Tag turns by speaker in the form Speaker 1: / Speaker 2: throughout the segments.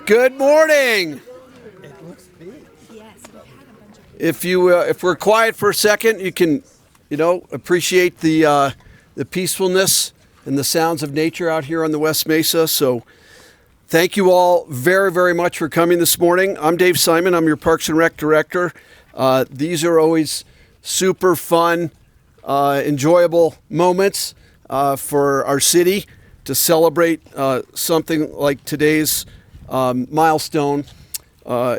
Speaker 1: Good morning. If we're quiet for a second, you can, appreciate the peacefulness and the sounds of nature out here on the West Mesa. So thank you all very, very much for coming this morning. I'm Dave Simon. I'm your Parks and Rec Director. These are always super fun, enjoyable moments for our city to celebrate something like today's milestone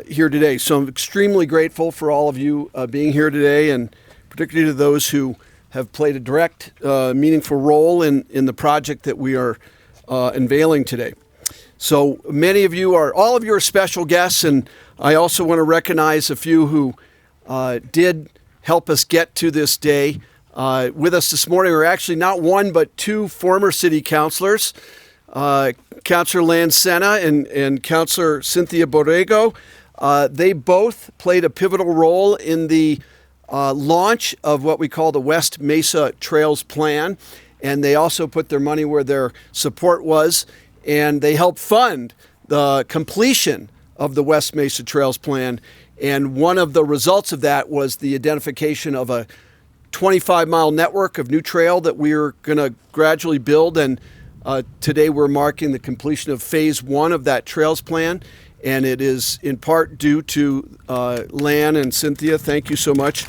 Speaker 1: here today. So I'm extremely grateful for all of you being here today, and particularly to those who have played a direct, meaningful role in the project that we are unveiling today. So many of you all of you are special guests, and I also want to recognize a few who did help us get to this day. With us this morning are actually not one, but two former city councilors, Councilor Lan Senna and Councilor Cynthia Borrego. They both played a pivotal role in the launch of what we call the West Mesa Trails Plan, and they also put their money where their support was, and they helped fund the completion of the West Mesa Trails Plan. And one of the results of that was the identification of a 25-mile network of new trail that we are going to gradually build. And today we're marking the completion of phase one of that trails plan. And it is in part due to Lan and Cynthia. Thank you so much.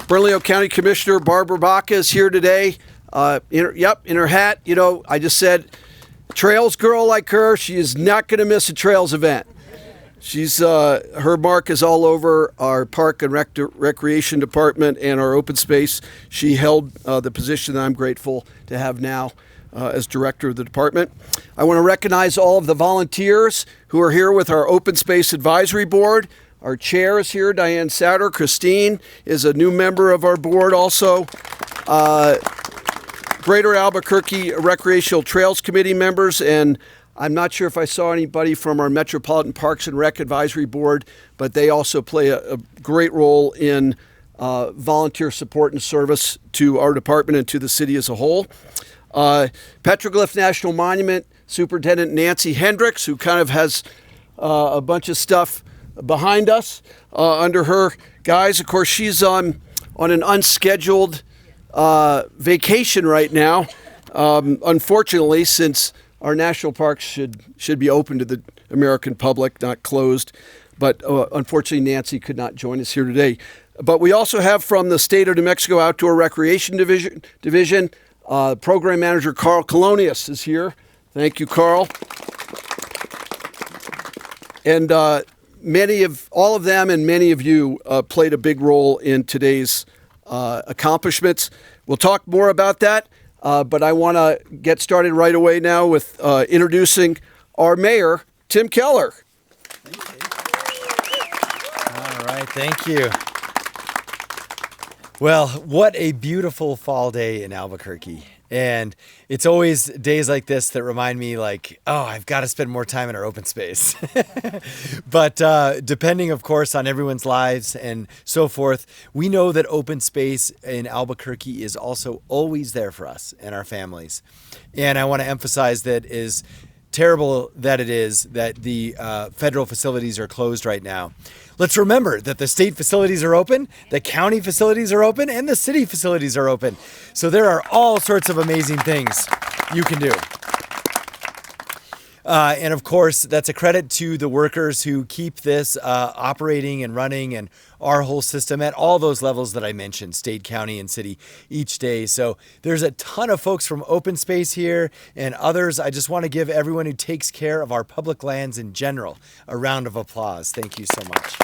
Speaker 1: Bernalillo County Commissioner Barbara Baca is here today. In her hat. I just said, trails girl like her, she is not going to miss a trails event. She's her mark is all over our park and recreation department and our open space. She held the position that I'm grateful to have now as director of the department. I want to recognize all of the volunteers who are here with our open space advisory board. Our chair is here, Diane Sauter. Christine is a new member of our board also. Greater Albuquerque Recreational Trails Committee members, and I'm not sure if I saw anybody from our Metropolitan Parks and Rec Advisory Board, but they also play a great role in volunteer support and service to our department and to the city as a whole. Petroglyph National Monument Superintendent Nancy Hendricks, who kind of has a bunch of stuff behind us under her guise. Of course, she's on an unscheduled vacation right now, unfortunately, since our national parks should be open to the American public, not closed. But unfortunately, Nancy could not join us here today. But we also have from the State of New Mexico Outdoor Recreation Division, Program Manager Carl Colonius is here. Thank you, Carl. And all of them and many of you played a big role in today's accomplishments. We'll talk more about that, but I want to get started right away now with introducing our mayor, Tim Keller.
Speaker 2: All right, thank you. Well, what a beautiful fall day in Albuquerque. And it's always days like this that remind me I've got to spend more time in our open space. But depending, of course, on everyone's lives and so forth, we know that open space in Albuquerque is also always there for us and our families. And I want to emphasize that is terrible that it is that the federal facilities are closed right now. Let's remember that the state facilities are open, the county facilities are open, and the city facilities are open. So there are all sorts of amazing things you can do. And of course, that's a credit to the workers who keep this operating and running and our whole system at all those levels that I mentioned, state, county, and city each day. So there's a ton of folks from open space here and others. I just want to give everyone who takes care of our public lands in general a round of applause. Thank you so much.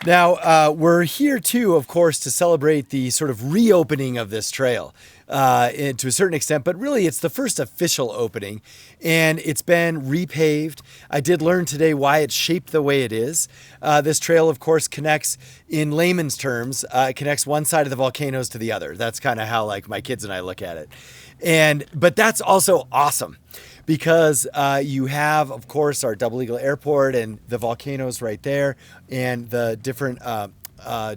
Speaker 2: Now, we're here too, of course, to celebrate the sort of reopening of this trail to a certain extent, but really it's the first official opening and it's been repaved. I did learn today why it's shaped the way it is. This trail, of course, connects, in layman's terms, it connects one side of the volcanoes to the other. That's kind of how my kids and I look at it. But that's also awesome. Because you have, of course, our double eagle airport and the volcanoes right there and the different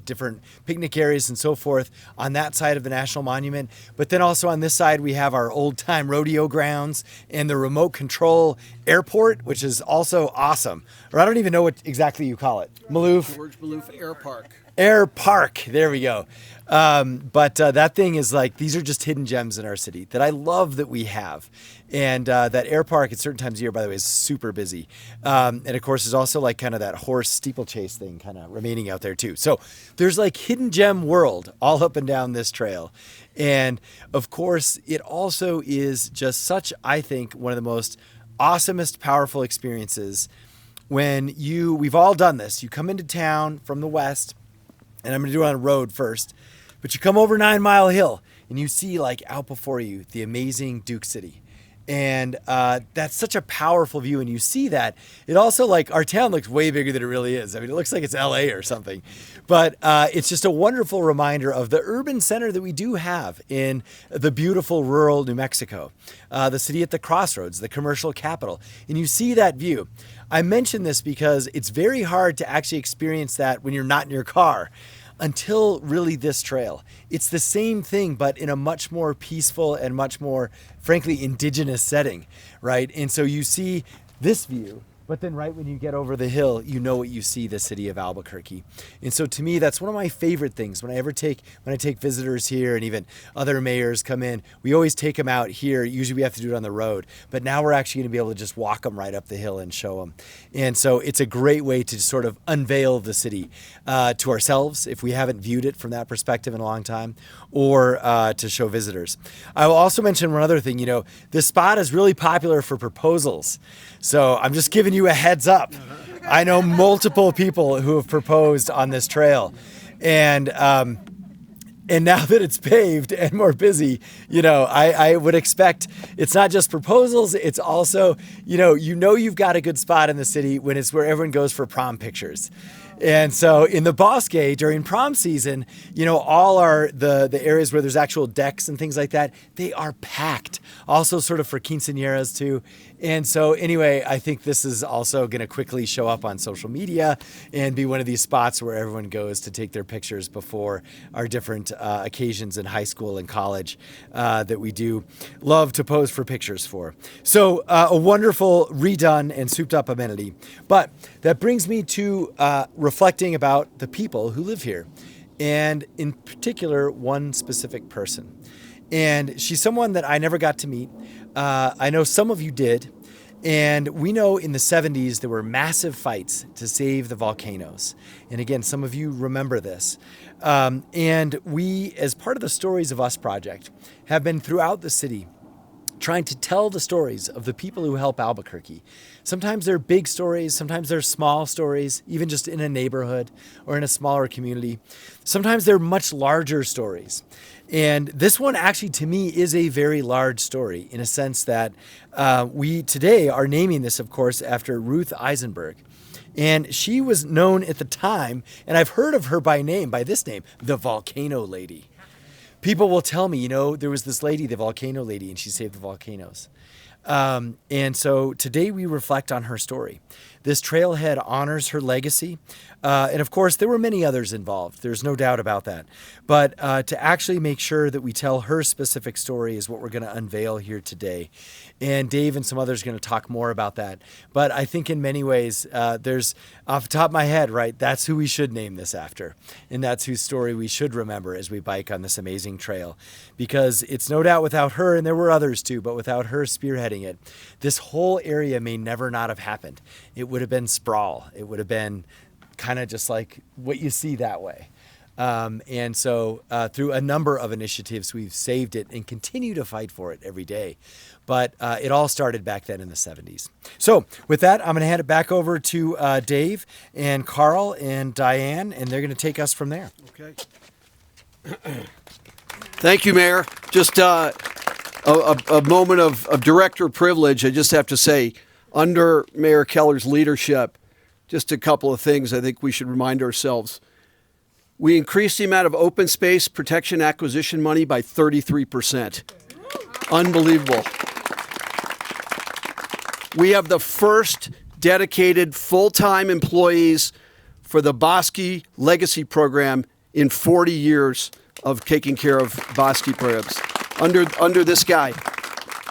Speaker 2: different picnic areas and so forth on that side of the National Monument. But then also on this side, we have our old time rodeo grounds and the remote control airport, which is also awesome. Or I don't even know what exactly you call it. Maloof.
Speaker 1: George Maloof Air Park.
Speaker 2: Air Park. There we go. But that thing is like, these are just hidden gems in our city that I love that we have. And that Air Park at certain times of year, by the way, is super busy. And of course, there's also like kind of that horse steeplechase thing kind of remaining out there too. So there's like hidden gem world all up and down this trail. And of course, it also is just such, I think, one of the most awesomest, powerful experiences when we've all done this. You come into town from the west, and I'm going to do it on a road first, but you come over 9 Mile Hill and you see like out before you the amazing Duke City. And that's such a powerful view. And you see that it also, like, our town looks way bigger than it really is. I mean, it looks like it's LA or something, but it's just a wonderful reminder of the urban center that we do have in the beautiful rural New Mexico, the city at the crossroads, the commercial capital. And you see that view. I mention this because it's very hard to actually experience that when you're not in your car until really this trail. It's the same thing, but in a much more peaceful and much more, frankly, indigenous setting, right? And so you see this view, but then right when you get over the hill, you know what you see, the city of Albuquerque. And so to me, that's one of my favorite things. When I take visitors here, and even other mayors come in, we always take them out here. Usually we have to do it on the road, but now we're actually going to be able to just walk them right up the hill and show them. And so it's a great way to sort of unveil the city to ourselves if we haven't viewed it from that perspective in a long time, or to show visitors. I will also mention one other thing. This spot is really popular for proposals. So I'm just giving you a heads up. I know multiple people who have proposed on this trail, and now that it's paved and more busy, I would expect it's not just proposals. It's also, you've got a good spot in the city when it's where everyone goes for prom pictures. And so in the Bosque during prom season, all the areas where there's actual decks and things like that, they are packed. Also sort of for quinceañeras too. And so anyway, I think this is also going to quickly show up on social media and be one of these spots where everyone goes to take their pictures before our different occasions in high school and college that we do love to pose for pictures for. So a wonderful redone and souped up amenity. But that brings me to reflecting about the people who live here, and in particular, one specific person. And she's someone that I never got to meet. I know some of you did. And we know in the 70s, there were massive fights to save the volcanoes. And again, some of you remember this. And we, as part of the Stories of Us project, have been throughout the city trying to tell the stories of the people who help Albuquerque. Sometimes they're big stories, sometimes they're small stories, even just in a neighborhood or in a smaller community. Sometimes they're much larger stories. And this one actually, to me, is a very large story in a sense that we today are naming this, of course, after Ruth Eisenberg. And she was known at the time, and I've heard of her by this name, the Volcano Lady. People will tell me, there was this lady, the Volcano Lady, and she saved the volcanoes. And so today we reflect on her story. This trailhead honors her legacy. And of course, there were many others involved. There's no doubt about that. But to actually make sure that we tell her specific story is what we're going to unveil here today. And Dave and some others are going to talk more about that. But I think in many ways, there's, off the top of my head, right, that's who we should name this after. And that's whose story we should remember as we bike on this amazing trail. Because it's no doubt without her, and there were others too, but without her spearheading it, this whole area may never not have happened. It would have been sprawl. It would have been kind of just like what you see that way. And so through a number of initiatives, we've saved it and continue to fight for it every day. But it all started back then in the 70s. So with that, I'm going to hand it back over to Dave and Carl and Diane, and they're going to take us from there.
Speaker 1: Okay. Thank you, Mayor. Just a moment of director privilege. I just have to say, under Mayor Keller's leadership, just a couple of things I think we should remind ourselves. We increased the amount of open space protection acquisition money by 33%. Unbelievable. We have the first dedicated full-time employees for the Bosque Legacy Program in 40 years of taking care of Bosque programs under this guy.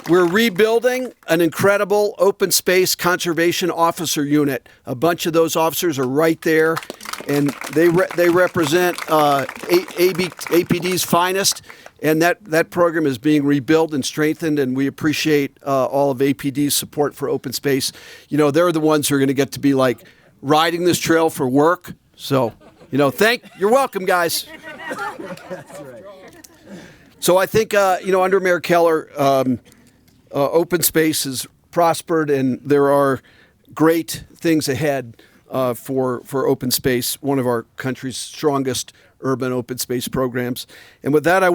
Speaker 1: We're rebuilding an incredible open space conservation officer unit. A bunch of those officers are right there, and they represent APD's finest. And that program is being rebuilt and strengthened, and we appreciate all of APD's support for open space. You know, they're the ones who are going to get to be like riding this trail for work. So, you know, you're welcome, guys.
Speaker 2: That's right.
Speaker 1: So I think, under Mayor Keller, open space has prospered, and there are great things ahead for open space, one of our country's strongest urban open space programs. And with that, I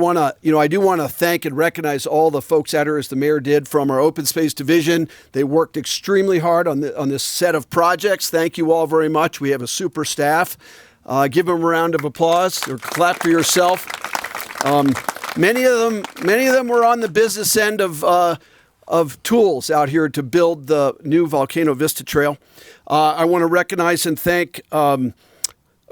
Speaker 1: do want to thank and recognize all the folks out here, as the mayor did, from our open space division. They worked extremely hard on this set of projects. Thank you all very much. We have a super staff. Give them a round of applause or clap for yourself. Many of them were on the business end of tools out here to build the new Volcano Vista Trail. I want to recognize and thank, of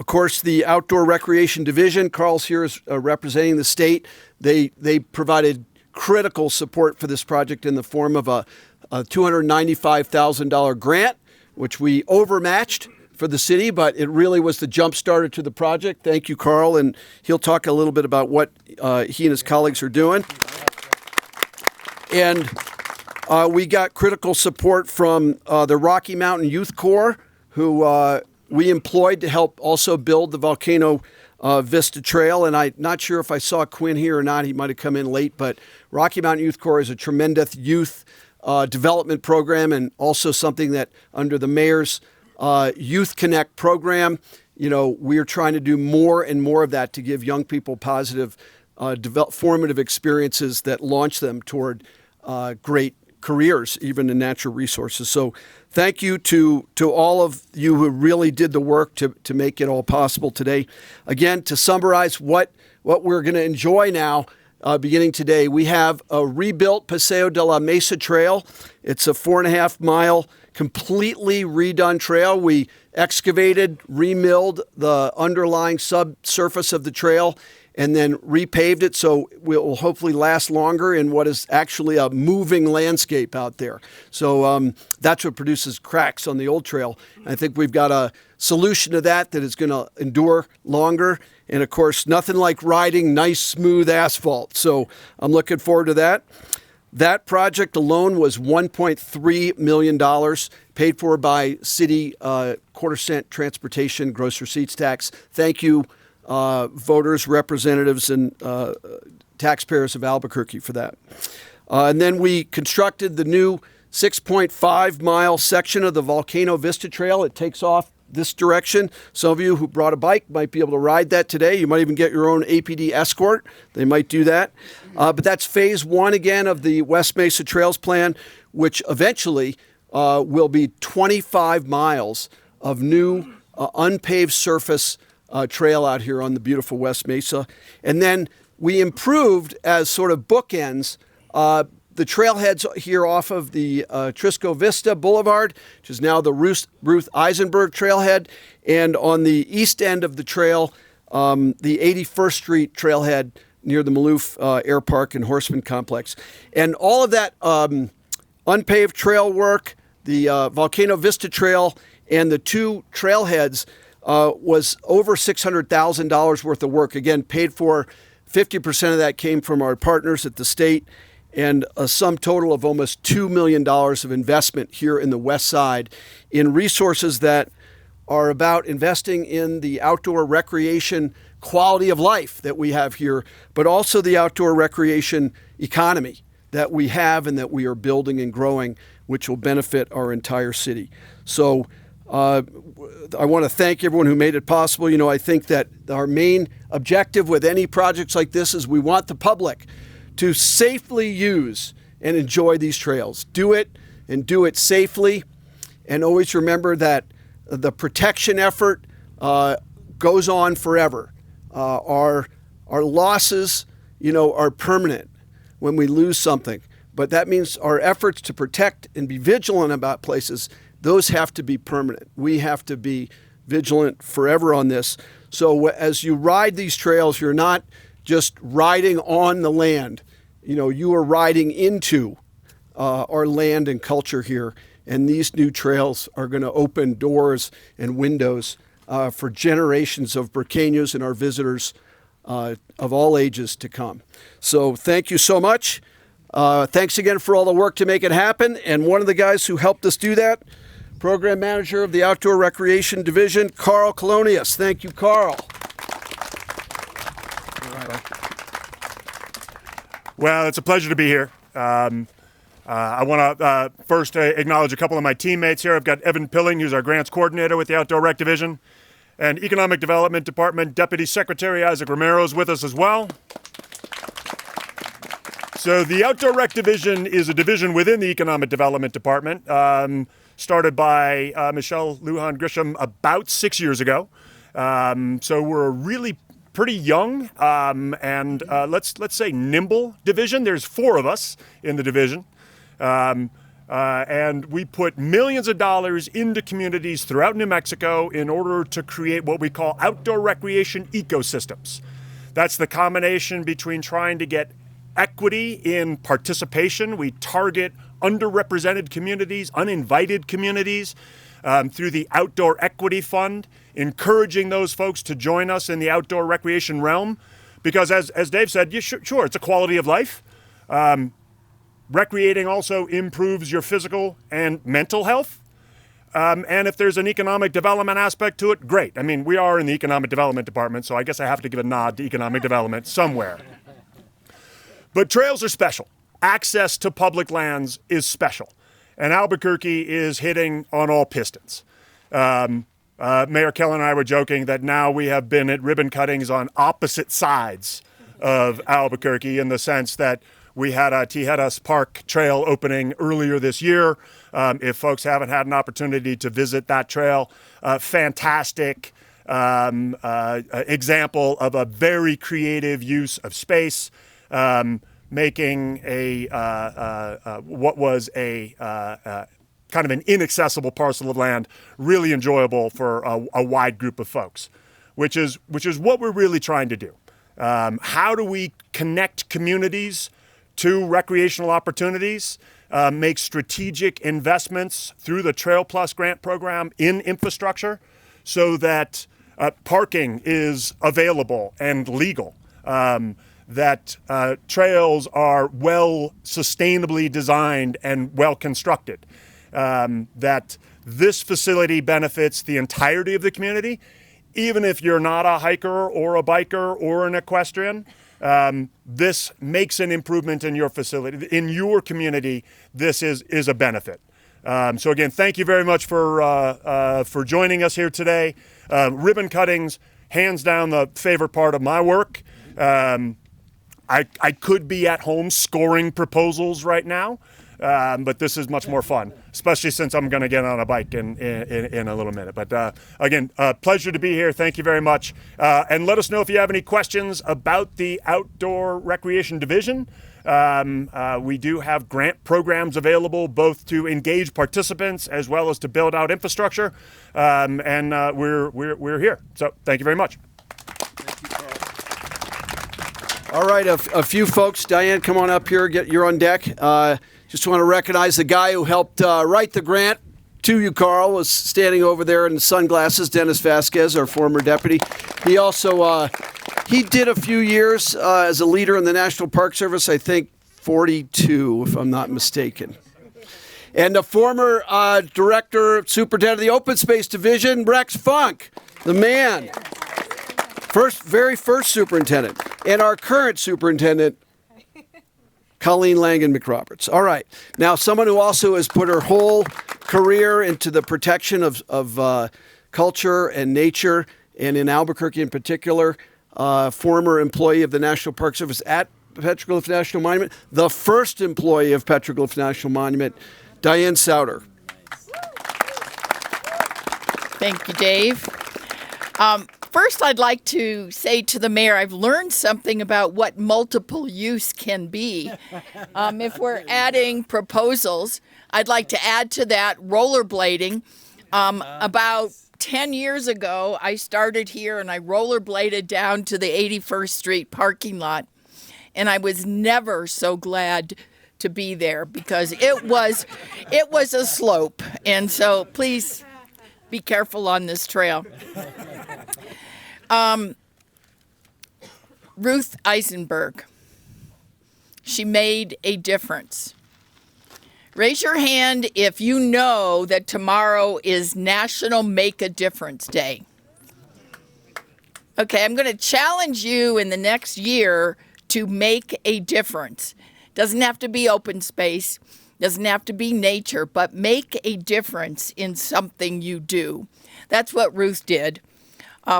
Speaker 1: course, the Outdoor Recreation Division. Carl's here is representing the state. They provided critical support for this project in the form of a $295,000 grant, which we overmatched for the city, but it really was the jump starter to the project. Thank you, Carl, and he'll talk a little bit about what he and his colleagues are doing. And we got critical support from the Rocky Mountain Youth Corps, who we employed to help also build the Volcano Vista Trail. And I'm not sure if I saw Quinn here or not. He might have come in late, but Rocky Mountain Youth Corps is a tremendous youth development program, and also something that under the mayor's Youth Connect program, we are trying to do more and more of that to give young people positive, formative experiences that launch them toward great careers, even in natural resources. So thank you to all of you who really did the work to make it all possible today. Again, to summarize what we're going to enjoy now, beginning today, we have a rebuilt Paseo de la Mesa Trail. It's a 4.5-mile, completely redone trail. We excavated, remilled the underlying subsurface of the trail, and then repaved it so it will hopefully last longer in what is actually a moving landscape out there. So that's what produces cracks on the old trail. I think we've got a solution to that is going to endure longer. And of course, nothing like riding nice, smooth asphalt. So I'm looking forward to that. That project alone was $1.3 million, paid for by city quarter-cent transportation gross receipts tax. Thank you, voters, representatives, and taxpayers of Albuquerque for that. And then we constructed the new 6.5-mile section of the Volcano Vista Trail. It takes off this direction. Some of you who brought a bike might be able to ride that today. You might even get your own APD escort. They might do that. But that's phase one again of the West Mesa Trails Plan, which eventually will be 25 miles of new unpaved surface trail out here on the beautiful West Mesa. And then we improved, as sort of bookends, the trailheads here off of the Trisco Vista Boulevard, which is now the Ruth Eisenberg trailhead, and on the east end of the trail, the 81st Street trailhead near the Maloof Air Park and Horseman Complex. And all of that unpaved trail work, the Volcano Vista Trail, and the two trailheads was over $600,000 worth of work. Again, paid for. 50% of that came from our partners at the state, and a sum total of almost $2 million of investment here in the West Side in resources that are about investing in the outdoor recreation quality of life that we have here, but also the outdoor recreation economy that we have and that we are building and growing, which will benefit our entire city. So I want to thank everyone who made it possible. I think that our main objective with any projects like this is we want the public to safely use and enjoy these trails. Do it, and do it safely. And always remember that the protection effort goes on forever. Our losses, are permanent when we lose something. But that means our efforts to protect and be vigilant about places, those have to be permanent. We have to be vigilant forever on this. So as you ride these trails, you're not just riding on the land. You are riding into our land and culture here. And these new trails are going to open doors and windows for generations of Burqueños and our visitors of all ages to come. So thank you so much. Thanks again for all the work to make it happen. And one of the guys who helped us do that, Program Manager of the Outdoor Recreation Division, Carl Colonius. Thank you, Carl.
Speaker 3: Well, it's a pleasure to be here. I want to first acknowledge a couple of my teammates here. I've got Evan Pilling, who's our grants coordinator with the Outdoor Rec Division, and Economic Development Department Deputy Secretary Isaac Romero is with us as well. So the Outdoor Rec Division is a division within the Economic Development Department, started by Michelle Lujan Grisham about 6 years ago. So we're a really pretty young and let's say nimble division. There's 4 of us in the division. And we put millions of dollars into communities throughout New Mexico in order to create what we call outdoor recreation ecosystems. That's the combination between trying to get equity in participation. We target underrepresented communities, uninvited communities through the Outdoor Equity Fund, encouraging those folks to join us in the outdoor recreation realm. Because as Dave said, sure, it's a quality of life. Recreating also improves your physical and mental health. And if there's an economic development aspect to it, great. I mean, we are in the Economic Development Department, so I guess I have to give a nod to economic development somewhere. But trails are special. Access to public lands is special. And Albuquerque is hitting on all pistons. Mayor Keller and I were joking that now we have been at ribbon cuttings on opposite sides of Albuquerque, in the sense that we had a Tijeras Park trail opening earlier this year. If folks haven't had an opportunity to visit that trail, fantastic example of a very creative use of space, making what was a kind of an inaccessible parcel of land really enjoyable for a wide group of folks, which is what we're really trying to do. How do we connect communities to recreational opportunities, make strategic investments through the Trail Plus grant program in infrastructure so that parking is available and legal, that trails are well sustainably designed and well constructed, that this facility benefits the entirety of the community, even if you're not a hiker or a biker or an equestrian. This makes an improvement in your facility, in your community. This is a benefit. So again, thank you very much for joining us here today. Ribbon cuttings, hands down the favorite part of my work. I could be at home scoring proposals right now, but this is much more fun, especially since I'm going to get on a bike in a little minute. But again, pleasure to be here. Thank you very much. And let us know if you have any questions about the Outdoor Recreation Division. We do have grant programs available both to engage participants as well as to build out infrastructure. And we're here. So thank you very much.
Speaker 1: All right, a few folks. Diane, come on up here. You're on deck. Just want to recognize the guy who helped write the grant to you, Carl, was standing over there in the sunglasses. Dennis Vasquez, our former deputy. He also he did a few years as a leader in the National Park Service. I think 42, if I'm not mistaken. And the former director, superintendent of the Open Space Division, Rex Funk, the man. Very first superintendent. And our current superintendent, Colleen Langan McRoberts. All right. Now, someone who also has put her whole career into the protection of culture and nature, and in Albuquerque in particular, former employee of the National Park Service at Petroglyph National Monument, the first employee of Petroglyph National Monument, Diane Souter.
Speaker 4: Thank you, Dave. First, I'd like to say to the mayor, I've learned something about what multiple use can be. If we're adding proposals, I'd like to add to that rollerblading. About 10 years ago, I started here and I rollerbladed down to the 81st Street parking lot. And I was never so glad to be there because it was a slope. And so please be careful on this trail. Ruth Eisenberg. She made a difference. Raise your hand if you know that tomorrow is National Make a Difference Day. Okay, I'm going to challenge you in the next year to make a difference. Doesn't have to be open space, doesn't have to be nature, but make a difference in something you do. That's what Ruth did.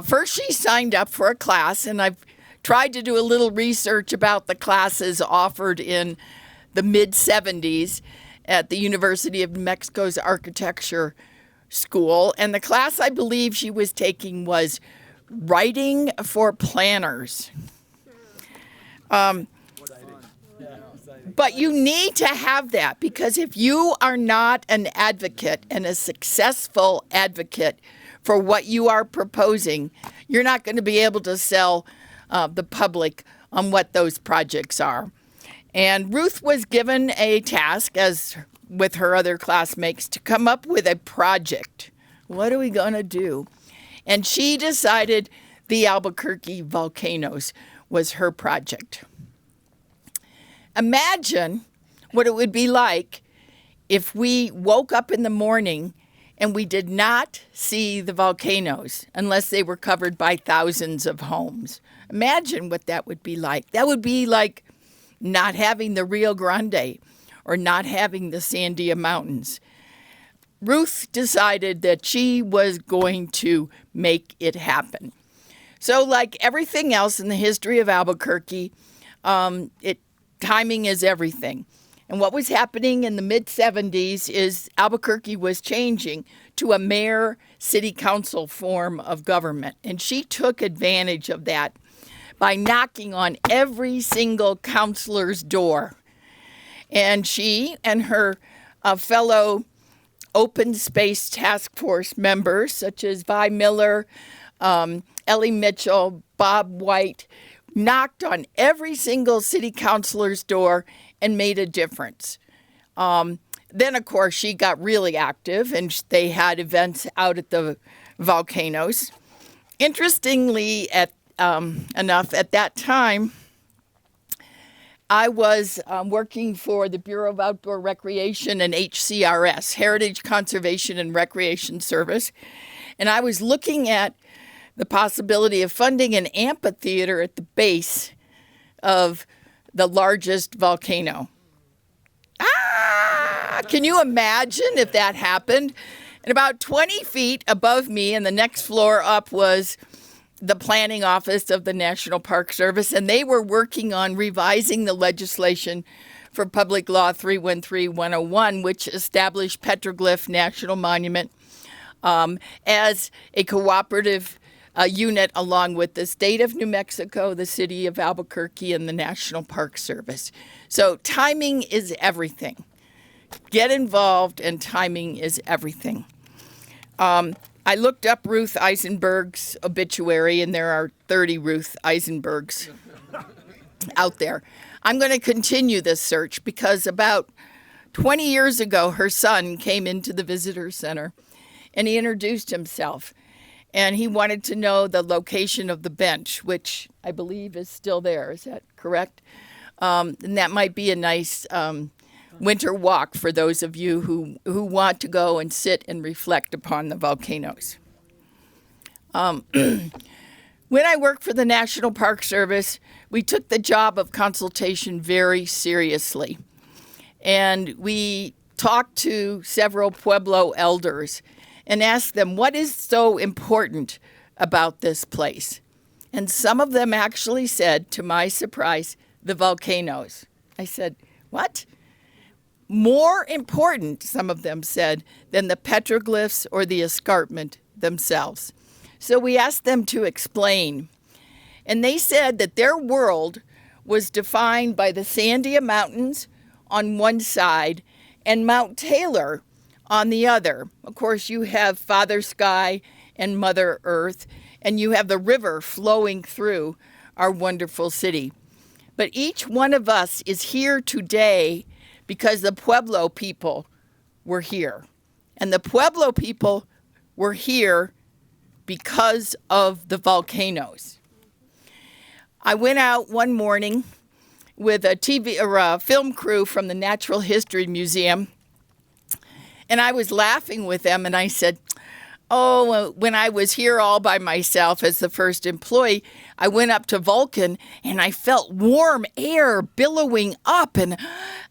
Speaker 4: First, she signed up for a class, and I've tried to do a little research about the classes offered in the mid-'70s at the University of New Mexico's Architecture School. And the class I believe she was taking was Writing for Planners. But you need to have that, because if you are not an advocate and a successful advocate for what you are proposing, you're not going to be able to sell the public on what those projects are. And Ruth was given a task, as with her other classmates, to come up with a project. What are we going to do? And she decided the Albuquerque volcanoes was her project. Imagine what it would be like if we woke up in the morning and we did not see the volcanoes unless they were covered by thousands of homes. Imagine what that would be like. That would be like not having the Rio Grande or not having the Sandia Mountains. Ruth decided that she was going to make it happen. So like everything else in the history of Albuquerque, timing is everything. And what was happening in the mid-'70s is Albuquerque was changing to a mayor-city council form of government. And she took advantage of that by knocking on every single councilor's door. And she and her fellow open space task force members, such as Vi Miller, Ellie Mitchell, Bob White, knocked on every single city councilor's door and made a difference. Then, of course, she got really active, and they had events out at the volcanoes. Interestingly enough, at that time, I was working for the Bureau of Outdoor Recreation and HCRS, Heritage Conservation and Recreation Service, and I was looking at the possibility of funding an amphitheater at the base of the largest volcano. Can you imagine if that happened? And about 20 feet above me, and the next floor up, was the planning office of the National Park Service, and they were working on revising the legislation for Public Law 313-101, which established Petroglyph National Monument as a cooperative unit along with the state of New Mexico, the city of Albuquerque, and the National Park Service. So timing is everything. Get involved, and timing is everything. I looked up Ruth Eisenberg's obituary, and there are 30 Ruth Eisenbergs out there. I'm going to continue this search because about 20 years ago, her son came into the visitor center, and he introduced himself. And he wanted to know the location of the bench, which I believe is still there. Is that correct? And that might be a nice winter walk for those of you who want to go and sit and reflect upon the volcanoes. When I worked for the National Park Service, we took the job of consultation very seriously. And we talked to several Pueblo elders and asked them, what is so important about this place? And some of them actually said, to my surprise, the volcanoes. I said, what? More important, some of them said, than the petroglyphs or the escarpment themselves. So we asked them to explain. And they said that their world was defined by the Sandia Mountains on one side and Mount Taylor on the other. Of course, you have Father Sky and Mother Earth, and you have the river flowing through our wonderful city. But each one of us is here today because the Pueblo people were here. And the Pueblo people were here because of the volcanoes. I went out one morning with a TV or a film crew from the Natural History Museum, and I was laughing with them, and I said, oh, when I was here all by myself as the first employee, I went up to Vulcan and I felt warm air billowing up, and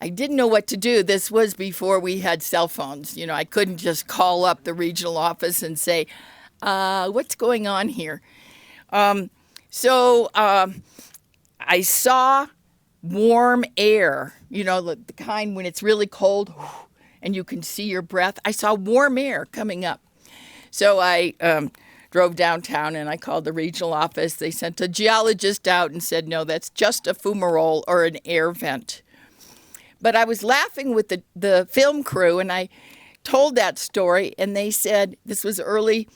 Speaker 4: I didn't know what to do. This was before we had cell phones. I couldn't just call up the regional office and say, what's going on here? So I saw warm air, the kind when it's really cold and you can see your breath. I saw warm air coming up. So I drove downtown and I called the regional office. They sent a geologist out and said, no, that's just a fumarole or an air vent. But I was laughing with the film crew, and I told that story, and they said, this was early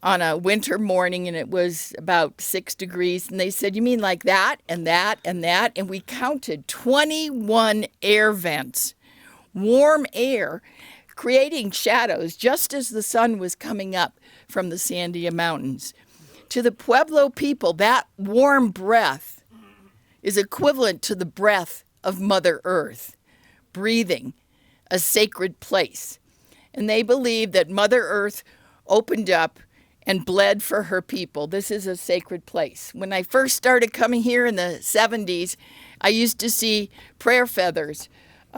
Speaker 4: on a winter morning, and it was about 6 degrees, and they said, you mean like that and that and that? And we counted 21 air vents, warm air, creating shadows just as the sun was coming up from the Sandia Mountains. To the Pueblo people, that warm breath is equivalent to the breath of Mother Earth, breathing, a sacred place. And they believe that Mother Earth opened up and bled for her people. This is a sacred place. When I first started coming here in the 70s, I used to see prayer feathers,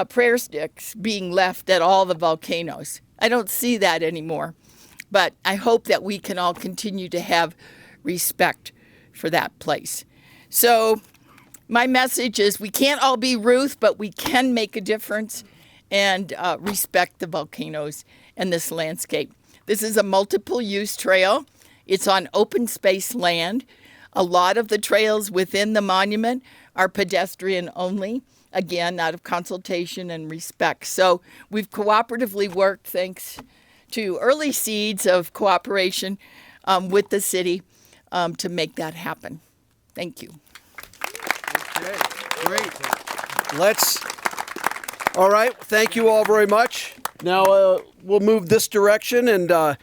Speaker 4: prayer sticks being left at all the volcanoes. I don't see that anymore, but I hope that we can all continue to have respect for that place. So my message is we can't all be Ruth, but we can make a difference and respect the volcanoes and this landscape. This is a multiple use trail. It's on open space land. A lot of the trails within the monument are pedestrian only, again, out of consultation and respect. So we've cooperatively worked, thanks to early seeds of cooperation with the city to make that happen. Thank you.
Speaker 1: Okay, great. All right, thank you all very much. Now we'll move this direction, and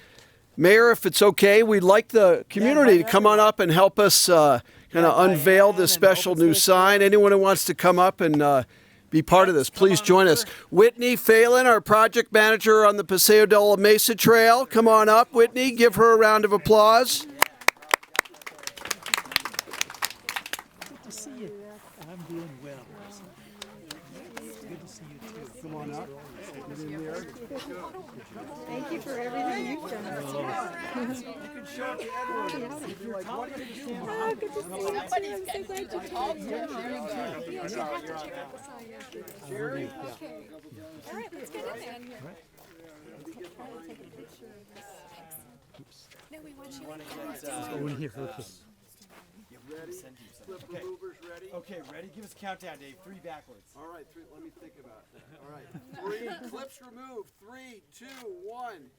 Speaker 1: Mayor, if it's okay, we'd like the community to come on up and help us kind of unveil this special new sign. Anyone who wants to come up and be part of this, please join us. Whitney Phelan, our project manager on the Paseo de la Mesa Trail. Come on up, Whitney. Give her a round of applause.
Speaker 5: Good to see you. I'm doing well. Good to see you too.
Speaker 1: Come on up. Get in there.
Speaker 6: Thank you for everything you've done.
Speaker 1: You can show it to Edward if you like. What are you doing?
Speaker 6: Oh, good to see you too. I'm so glad you came.
Speaker 1: Jerry?
Speaker 6: All right, let's get in there. No, we want you.
Speaker 1: Clip movers ready?
Speaker 2: Okay, ready? Give us a countdown, Dave. 3 backwards.
Speaker 1: All right, let me think about that. All right, 3, clips removed. 3, 2, 1.